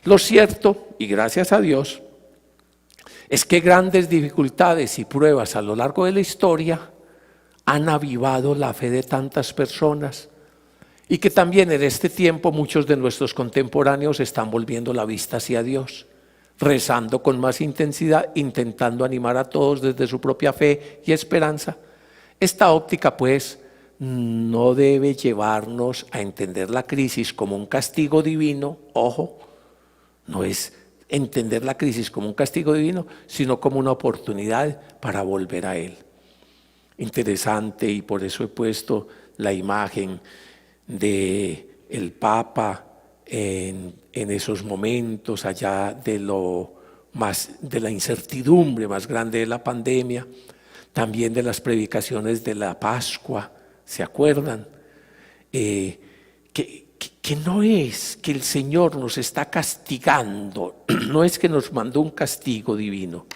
Lo cierto, y gracias a Dios, es que grandes dificultades y pruebas a lo largo de la historia han avivado la fe de tantas personas y que también en este tiempo muchos de nuestros contemporáneos están volviendo la vista hacia Dios, rezando con más intensidad, intentando animar a todos desde su propia fe y esperanza. Esta óptica, pues, no debe llevarnos a entender la crisis como un castigo divino, ojo, no es entender la crisis como un castigo divino, sino como una oportunidad para volver a Él. Interesante, y por eso he puesto la imagen de el Papa en esos momentos allá de la incertidumbre más grande de la pandemia, también de las predicaciones de la Pascua, ¿se acuerdan? Que no es que el Señor nos está castigando, no es que nos mandó un castigo divino.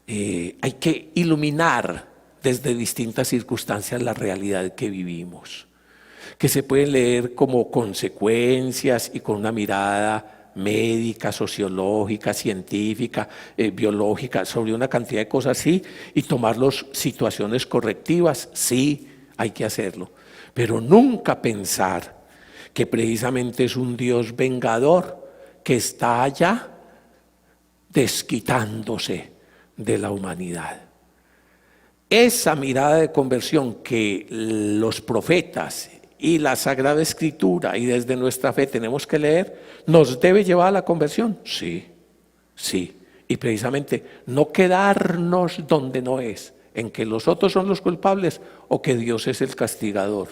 Hay que iluminar desde distintas circunstancias la realidad que vivimos, que se pueden leer como consecuencias y con una mirada médica, sociológica, científica, biológica, sobre una cantidad de cosas, sí, y tomar las situaciones correctivas, sí, hay que hacerlo, pero nunca pensar que precisamente es un Dios vengador que está allá desquitándose de la humanidad. Esa mirada de conversión que los profetas y la Sagrada Escritura y desde nuestra fe tenemos que leer, ¿nos debe llevar a la conversión? Sí, sí. Y precisamente no quedarnos donde no es, en que los otros son los culpables o que Dios es el castigador.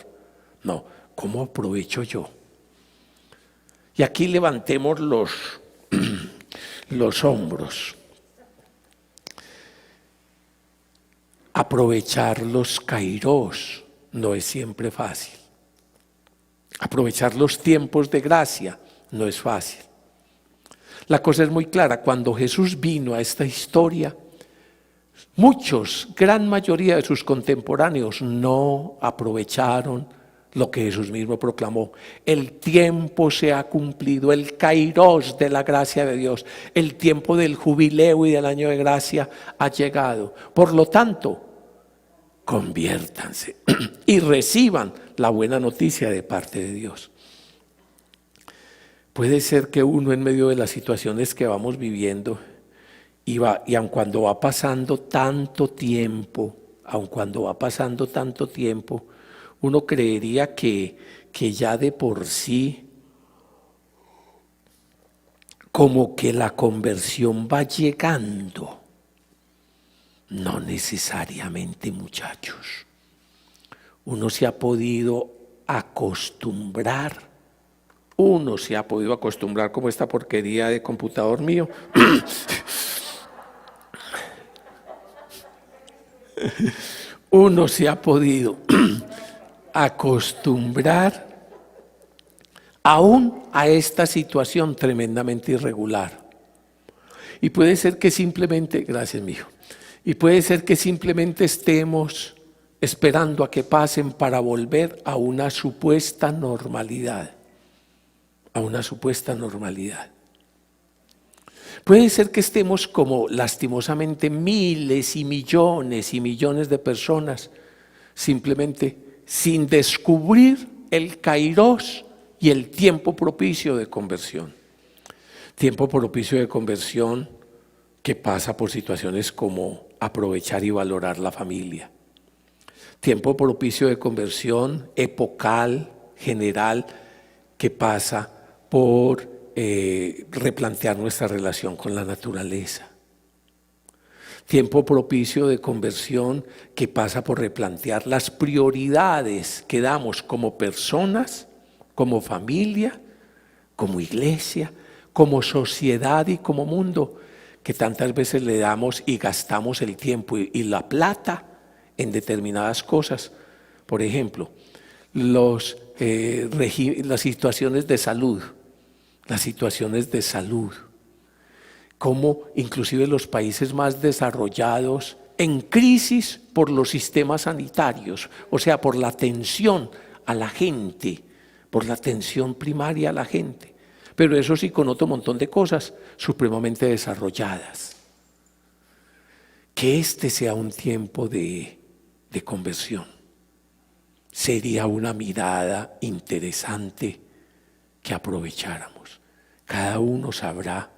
No, ¿cómo aprovecho yo? Y aquí levantemos los hombros. Aprovechar los kairos no es siempre fácil. Aprovechar los tiempos de gracia no es fácil. La cosa es muy clara. Cuando Jesús vino a esta historia, muchos, gran mayoría de sus contemporáneos no aprovecharon lo que Jesús mismo proclamó. El tiempo se ha cumplido, el kairos de la gracia de Dios, el tiempo del jubileo y del año de gracia ha llegado. Por lo tanto, conviértanse y reciban la buena noticia de parte de Dios. Puede ser que uno en medio de las situaciones que vamos viviendo y aun cuando va pasando tanto tiempo, uno creería que ya de por sí como que la conversión va llegando. No necesariamente, muchachos. Uno se ha podido acostumbrar como esta porquería de computador mío. Uno se ha podido acostumbrar aún a esta situación tremendamente irregular. Y puede ser que simplemente, gracias mijo, y puede ser que simplemente estemos esperando a que pasen para volver a una supuesta normalidad. Puede ser que estemos como lastimosamente miles y millones de personas simplemente sin descubrir el kairos y el tiempo propicio de conversión. Tiempo propicio de conversión que pasa por situaciones como aprovechar y valorar la familia. Tiempo propicio de conversión epocal, general, que pasa por replantear nuestra relación con la naturaleza. Tiempo propicio de conversión que pasa por replantear las prioridades que damos como personas, como familia, como iglesia, como sociedad y como mundo, que tantas veces le damos y gastamos el tiempo y la plata en determinadas cosas. Por ejemplo, las situaciones de salud, como inclusive los países más desarrollados en crisis por los sistemas sanitarios, o sea, por la atención a la gente, por la atención primaria a la gente. pero eso sí con otro montón de cosas supremamente desarrolladas. Que este sea un tiempo de conversión. Sería una mirada interesante que aprovecháramos. Cada uno sabrá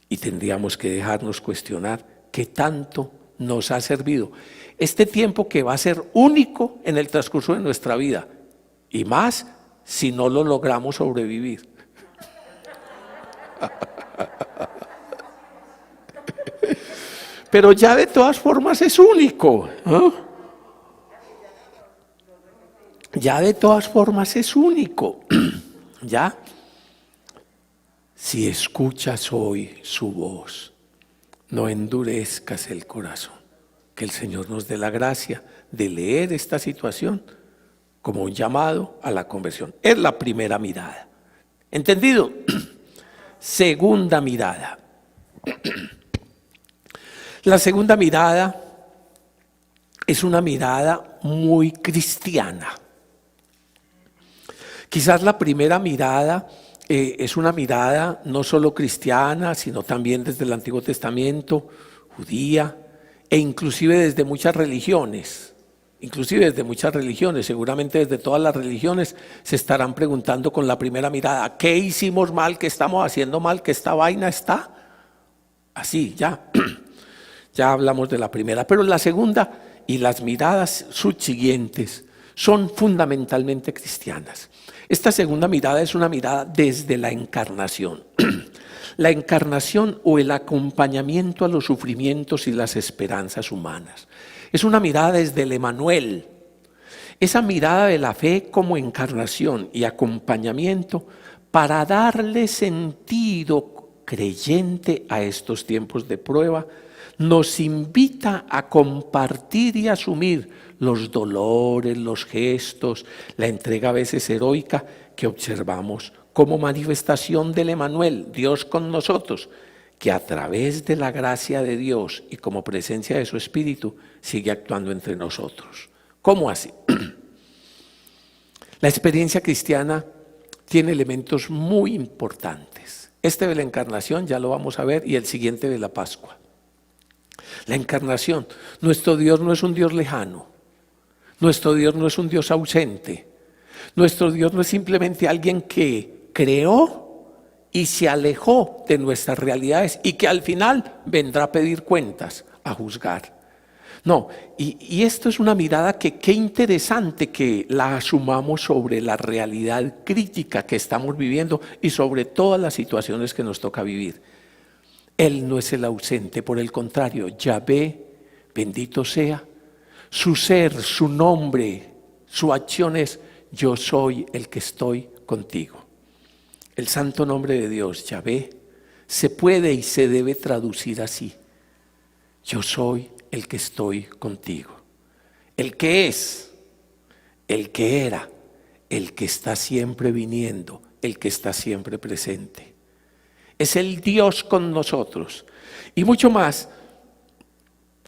y tendríamos que dejarnos cuestionar qué tanto nos ha servido este tiempo que va a ser único en el transcurso de nuestra vida, y más si no lo logramos sobrevivir. Pero ya de todas formas es único, ¿no? Ya de todas formas es único. Ya, si escuchas hoy su voz, no endurezcas el corazón. Que el Señor nos dé la gracia de leer esta situación como un llamado a la conversión. Es la primera mirada. ¿Entendido? Segunda mirada. La segunda mirada es una mirada muy cristiana. Quizás la primera mirada es una mirada no solo cristiana, sino también desde el Antiguo Testamento, judía, e inclusive desde muchas religiones. Seguramente desde todas las religiones se estarán preguntando con la primera mirada, ¿qué hicimos mal? ¿Qué estamos haciendo mal? ¿Que esta vaina está? Así, ya. Ya hablamos de la primera, pero la segunda y las miradas subsiguientes son fundamentalmente cristianas. Esta segunda mirada es una mirada desde la encarnación. La encarnación o el acompañamiento a los sufrimientos y las esperanzas humanas. Es una mirada desde el Emanuel. Esa mirada de la fe como encarnación y acompañamiento para darle sentido creyente a estos tiempos de prueba, nos invita a compartir y asumir los dolores, los gestos, la entrega a veces heroica que observamos como manifestación del Emanuel, Dios con nosotros, que a través de la gracia de Dios y como presencia de su Espíritu sigue actuando entre nosotros. ¿Cómo así? La experiencia cristiana tiene elementos muy importantes. Este de la encarnación ya lo vamos a ver, y el siguiente de la Pascua. La encarnación. Nuestro Dios no es un Dios lejano. Nuestro Dios no es un Dios ausente. Nuestro Dios no es simplemente alguien que creó y se alejó de nuestras realidades y que al final vendrá a pedir cuentas, a juzgar. No, y esto es una mirada que qué interesante que la asumamos sobre la realidad crítica que estamos viviendo y sobre todas las situaciones que nos toca vivir. Él no es el ausente, por el contrario, Yahvé, bendito sea, su ser, su nombre, su acción es: yo soy el que estoy contigo. El santo nombre de Dios, Yahvé, se puede y se debe traducir así: yo soy el que estoy contigo. El que es, el que era, el que está siempre viniendo, el que está siempre presente. Es el Dios con nosotros. Y mucho más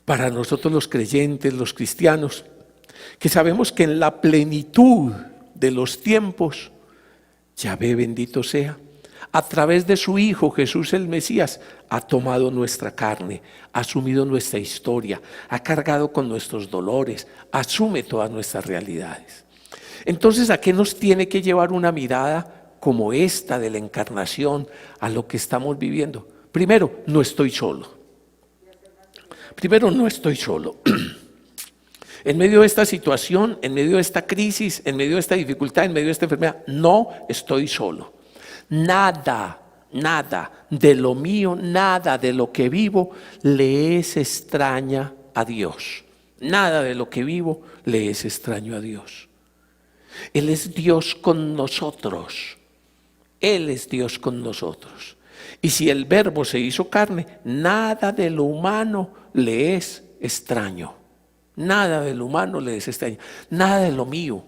para nosotros los creyentes, los cristianos, que sabemos que en la plenitud de los tiempos, Yahvé bendito sea, a través de su Hijo Jesús el Mesías, ha tomado nuestra carne, ha asumido nuestra historia, ha cargado con nuestros dolores, asume todas nuestras realidades. Entonces, ¿a qué nos tiene que llevar una mirada como esta de la encarnación a lo que estamos viviendo? Primero, no estoy solo. En medio de esta situación, en medio de esta crisis, en medio de esta dificultad, en medio de esta enfermedad, no estoy solo. Nada de lo mío, nada de lo que vivo le es extraña a Dios. Nada de lo que vivo le es extraño a Dios. Él es Dios con nosotros. Él es Dios con nosotros. Y si el Verbo se hizo carne, nada de lo humano le es extraño. Nada de lo humano le es extraño. Nada de lo mío.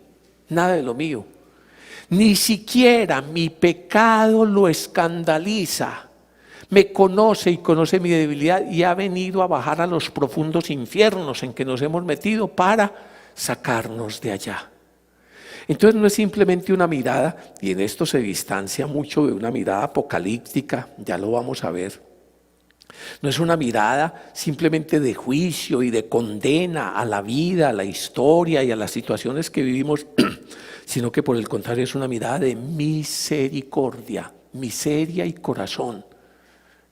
Ni siquiera mi pecado lo escandaliza. Me conoce y conoce mi debilidad y ha venido a bajar a los profundos infiernos en que nos hemos metido para sacarnos de allá. Entonces no es simplemente una mirada, y en esto se distancia mucho de una mirada apocalíptica, ya lo vamos a ver. No es una mirada simplemente de juicio y de condena a la vida, a la historia y a las situaciones que vivimos, sino que por el contrario es una mirada de misericordia, miseria y corazón.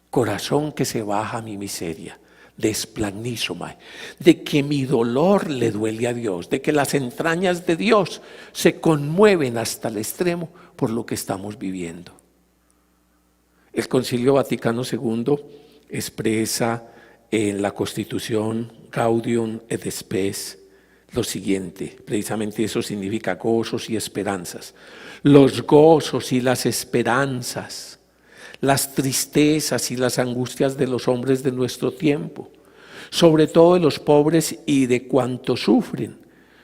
Corazón que se baja a mi miseria, desplanizomai, de que mi dolor le duele a Dios, de que las entrañas de Dios se conmueven hasta el extremo por lo que estamos viviendo. El Concilio Vaticano II expresa en la Constitución Gaudium et Spes lo siguiente, precisamente eso significa gozos y esperanzas. Los gozos y las esperanzas, las tristezas y las angustias de los hombres de nuestro tiempo, sobre todo de los pobres y de cuantos sufren,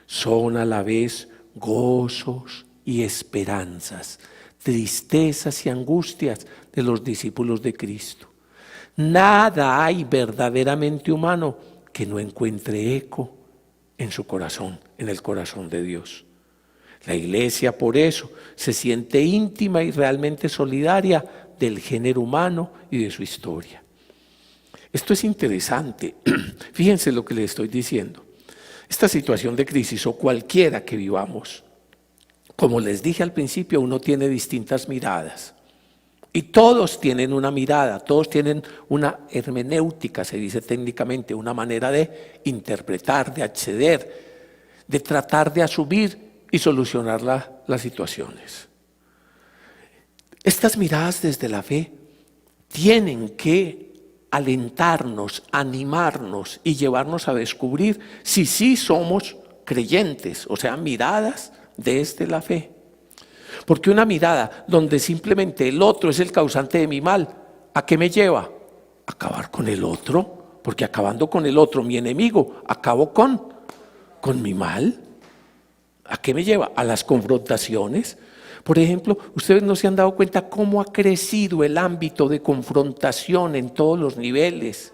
son a la vez gozos y esperanzas, tristezas y angustias de los discípulos de Cristo. Nada hay verdaderamente humano que no encuentre eco en su corazón, en el corazón de Dios. La Iglesia por eso se siente íntima y realmente solidaria del género humano y de su historia. Esto es interesante. Fíjense lo que les estoy diciendo. Esta situación de crisis o cualquiera que vivamos, como les dije al principio, uno tiene distintas miradas. Y todos tienen una mirada, todos tienen una hermenéutica, se dice técnicamente, una manera de interpretar, de acceder, de tratar de asumir y solucionar las situaciones. Estas miradas desde la fe tienen que alentarnos, animarnos y llevarnos a descubrir si sí somos creyentes, o sea, miradas desde la fe. Porque una mirada donde simplemente el otro es el causante de mi mal, ¿a qué me lleva? A acabar con el otro, porque acabando con el otro, mi enemigo, acabo con mi mal. ¿A qué me lleva? A las confrontaciones. Por ejemplo, ustedes no se han dado cuenta cómo ha crecido el ámbito de confrontación en todos los niveles,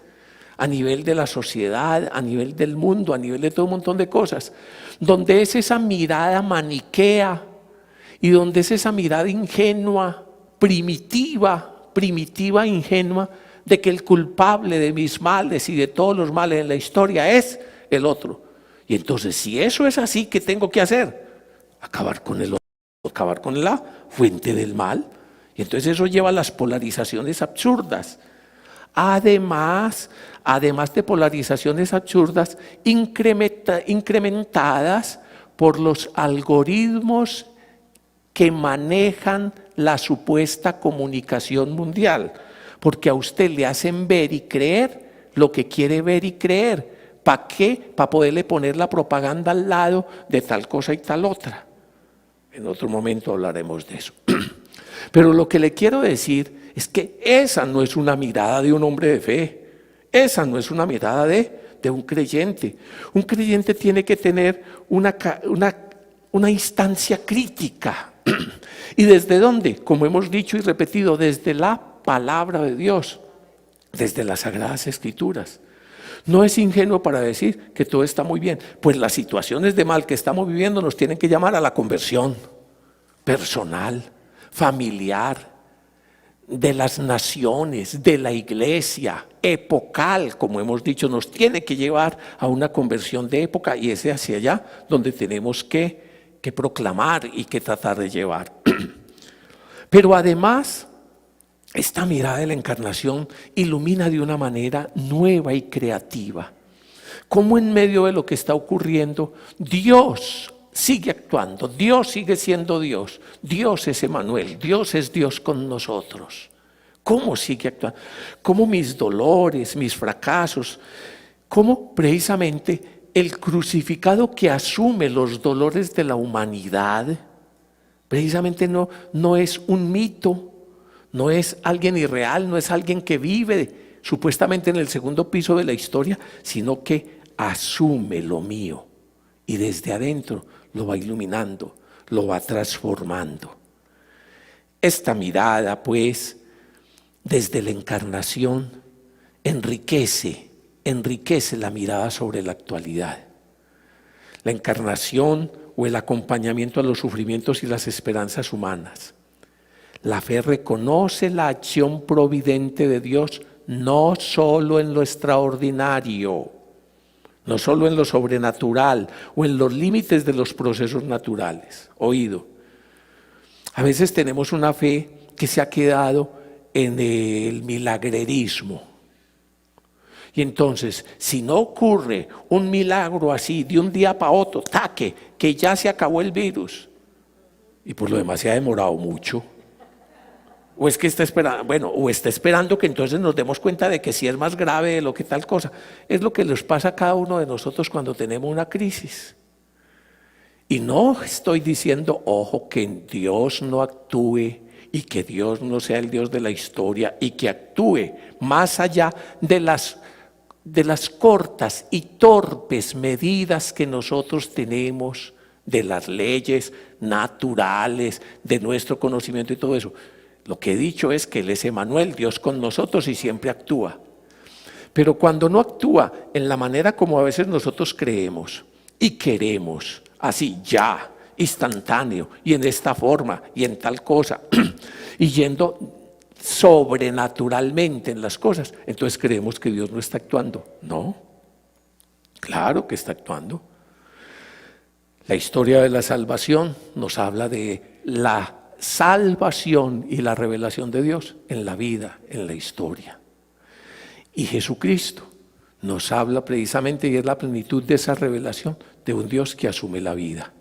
a nivel de la sociedad, a nivel del mundo, a nivel de todo un montón de cosas, donde es esa mirada maniquea y donde es esa mirada ingenua, primitiva, ingenua, de que el culpable de mis males y de todos los males en la historia es el otro. Y entonces, si eso es así, ¿qué tengo que hacer? Acabar con el otro, acabar con la fuente del mal. Y entonces eso lleva a las polarizaciones absurdas. Además de polarizaciones absurdas, incrementadas por los algoritmos que manejan la supuesta comunicación mundial, porque a usted le hacen ver y creer lo que quiere ver y creer. ¿Para qué? Para poderle poner la propaganda al lado de tal cosa y tal otra. En otro momento hablaremos de eso. Pero lo que le quiero decir es que esa no es una mirada de un hombre de fe, esa no es una mirada de un creyente. Un creyente tiene que tener una instancia crítica. ¿Y desde dónde? Como hemos dicho y repetido, desde la palabra de Dios, desde las Sagradas Escrituras. No es ingenuo para decir que todo está muy bien, pues las situaciones de mal que estamos viviendo nos tienen que llamar a la conversión personal, familiar, de las naciones, de la iglesia, epocal, como hemos dicho, nos tiene que llevar a una conversión de época y es hacia allá donde tenemos que proclamar y que tratar de llevar. Pero además, esta mirada de la encarnación ilumina de una manera nueva y creativa. Cómo en medio de lo que está ocurriendo, Dios sigue actuando, Dios sigue siendo Dios. Dios es Emmanuel, Dios es Dios con nosotros. ¿Cómo sigue actuando? Cómo mis dolores, mis fracasos, cómo precisamente el crucificado que asume los dolores de la humanidad, precisamente no es un mito, no es alguien irreal, no es alguien que vive supuestamente en el segundo piso de la historia, sino que asume lo mío y desde adentro lo va iluminando, lo va transformando. Esta mirada, pues, desde la encarnación, enriquece la mirada sobre la actualidad. La encarnación o el acompañamiento a los sufrimientos y las esperanzas humanas. La fe reconoce la acción providente de Dios no solo en lo extraordinario, no solo en lo sobrenatural o en los límites de los procesos naturales. Oído, a veces tenemos una fe que se ha quedado en el milagrerismo. Y entonces, si no ocurre un milagro así de un día para otro, taque, que ya se acabó el virus, y por lo demás se ha demorado mucho, o es que está esperando, bueno, o está esperando que entonces nos demos cuenta de que sí es más grave de lo que tal cosa. Es lo que les pasa a cada uno de nosotros cuando tenemos una crisis. Y no estoy diciendo, ojo, que Dios no actúe y que Dios no sea el Dios de la historia y que actúe más allá de las cortas y torpes medidas que nosotros tenemos de las leyes naturales, de nuestro conocimiento y todo eso. Lo que he dicho es que Él es Emmanuel, Dios con nosotros y siempre actúa. Pero cuando no actúa en la manera como a veces nosotros creemos y queremos, así ya, instantáneo y en esta forma y en tal cosa, y yendo sobrenaturalmente en las cosas, entonces creemos que Dios no está actuando. No, claro que está actuando. La historia de la salvación nos habla de la salvación y la revelación de Dios en la vida, en la historia. Y Jesucristo nos habla precisamente, y es la plenitud de esa revelación, de un Dios que asume la vida,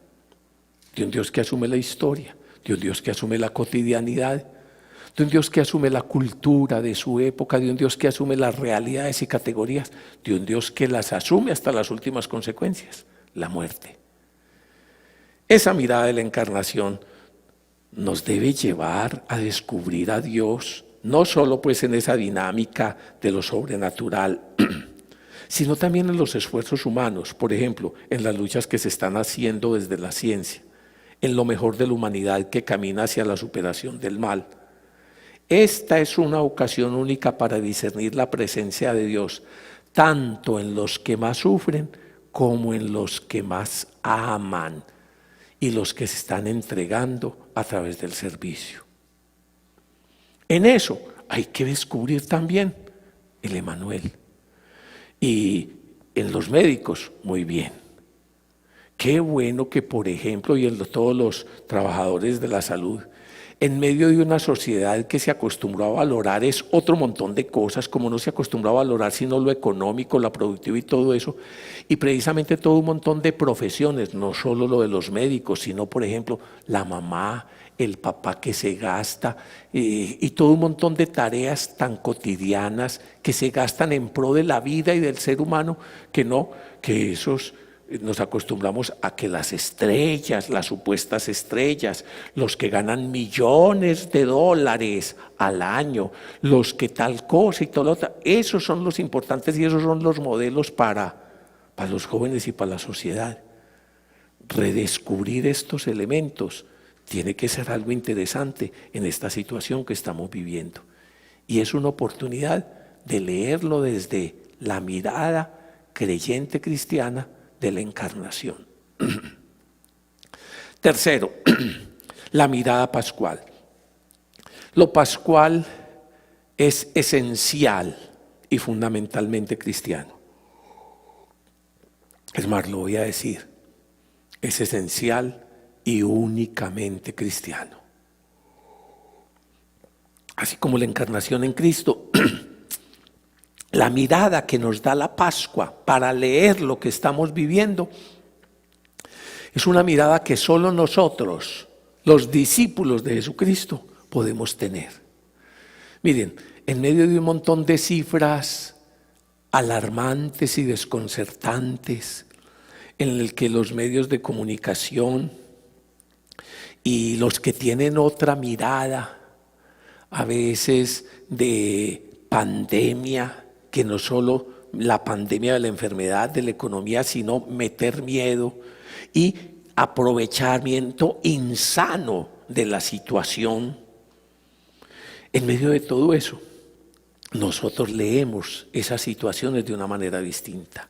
de un Dios que asume la historia, de un Dios que asume la cotidianidad, de un Dios que asume la cultura de su época, de un Dios que asume las realidades y categorías, de un Dios que las asume hasta las últimas consecuencias, la muerte. Esa mirada de la encarnación nos debe llevar a descubrir a Dios, no solo pues en esa dinámica de lo sobrenatural, sino también en los esfuerzos humanos, por ejemplo, en las luchas que se están haciendo desde la ciencia, en lo mejor de la humanidad que camina hacia la superación del mal. Esta es una ocasión única para discernir la presencia de Dios, tanto en los que más sufren como en los que más aman y los que se están entregando a través del servicio. En eso hay que descubrir también el Emmanuel. Y en los médicos, muy bien. Qué bueno que, por ejemplo, y en todos los trabajadores de la salud, en medio de una sociedad que se acostumbró a valorar es otro montón de cosas, como no se acostumbró a valorar sino lo económico, la productividad y todo eso, y precisamente todo un montón de profesiones, no solo lo de los médicos, sino por ejemplo la mamá, el papá que se gasta y todo un montón de tareas tan cotidianas que se gastan en pro de la vida y del ser humano, que esos nos acostumbramos a que las estrellas, las supuestas estrellas, los que ganan millones de dólares al año, los que tal cosa y todo lo otro, esos son los importantes y esos son los modelos para los jóvenes y para la sociedad. Redescubrir estos elementos tiene que ser algo interesante en esta situación que estamos viviendo. Y es una oportunidad de leerlo desde la mirada creyente cristiana de la encarnación. Tercero, la mirada pascual. Lo pascual es esencial y fundamentalmente cristiano. Es más, lo voy a decir, es esencial y únicamente cristiano. Así como la encarnación en Cristo, la mirada que nos da la Pascua para leer lo que estamos viviendo es una mirada que solo nosotros, los discípulos de Jesucristo, podemos tener. Miren, en medio de un montón de cifras alarmantes y desconcertantes, en el que los medios de comunicación y los que tienen otra mirada, a veces de pandemia, que no solo la pandemia de la enfermedad, de la economía, sino meter miedo y aprovechamiento insano de la situación. En medio de todo eso, nosotros leemos esas situaciones de una manera distinta.